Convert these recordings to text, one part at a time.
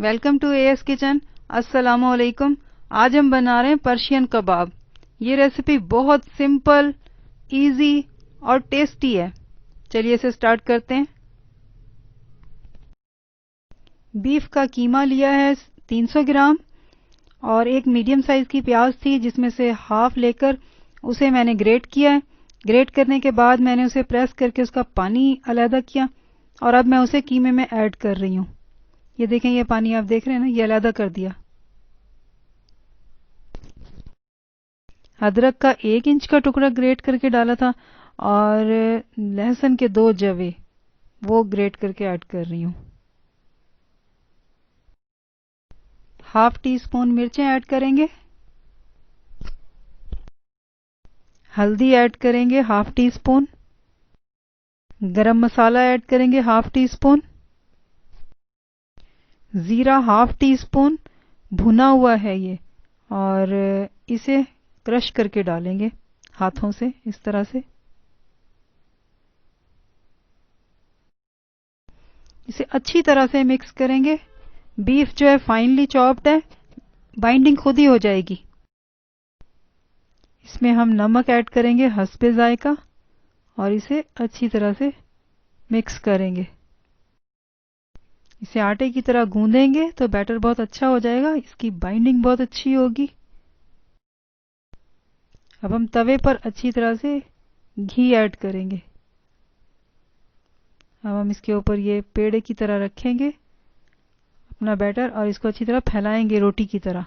Welcome to as kitchen. अस्सलामु अलैकुम। आज हम बना रहे हैं पर्शियन कबाब। ये रेसिपी बहुत सिंपल, इजी और टेस्टी है। चलिए इसे स्टार्ट करते हैं। बीफ का कीमा लिया है 300 ग्राम और एक मीडियम साइज की प्याज थी जिसमें से हाफ लेकर उसे मैंने ग्रेट किया है। ग्रेट करने के बाद मैंने उसे प्रेस करके उसका पानी अलग किया और अब मैं उसे कीमे में ऐड कर रही हूँ। ये देखें, ये पानी आप देख रहे हैं ना, ये अलग कर दिया। अदरक का 1 इंच का टुकड़ा ग्रेट करके डाला था और लहसुन के 2 जवे वो ग्रेट करके ऐड कर रही हूँ। हाफ टी स्पून मिर्चें ऐड करेंगे। हल्दी ऐड करेंगे हाफ टी स्पून। गरम मसाला ऐड करेंगे हाफ टी स्पून। जीरा हाफ टी स्पून भुना हुआ है ये, और इसे क्रश करके डालेंगे हाथों से इस तरह से। इसे अच्छी तरह से मिक्स करेंगे। बीफ जो है फाइनली चॉप्ड है, बाइंडिंग खुद ही हो जाएगी। इसमें हम नमक ऐड करेंगे हस्बे जायका और इसे अच्छी तरह से मिक्स करेंगे। इसे आटे की तरह गूंदेंगे तो बैटर बहुत अच्छा हो जाएगा, इसकी बाइंडिंग बहुत अच्छी होगी। अब हम तवे पर अच्छी तरह से घी ऐड करेंगे। अब हम इसके ऊपर ये पेड़े की तरह रखेंगे अपना बैटर और इसको अच्छी तरह फैलाएंगे रोटी की तरह।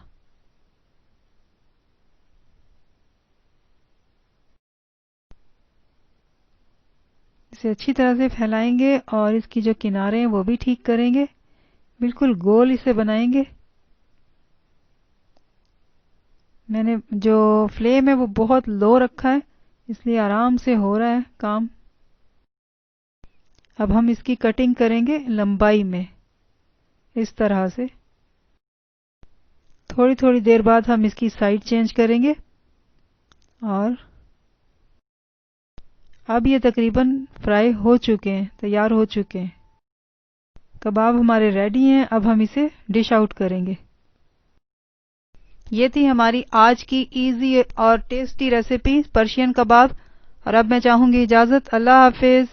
इसे अच्छी तरह से फैलाएंगे और इसकी जो किनारे हैं वो भी ठीक करेंगे। बिल्कुल गोल इसे बनाएंगे। मैंने जो फ्लेम है वो बहुत लो रखा है, इसलिए आराम से हो रहा है काम। अब हम इसकी कटिंग करेंगे लंबाई में इस तरह से। थोड़ी थोड़ी देर बाद हम इसकी साइड चेंज करेंगे और अब ये तकरीबन फ्राई हो चुके हैं, तैयार हो चुके हैं। कबाब हमारे रेडी हैं। अब हम इसे डिश आउट करेंगे। ये थी हमारी आज की इजी और टेस्टी रेसिपी पर्शियन कबाब। और अब मैं चाहूंगी इजाजत। अल्लाह हाफिज।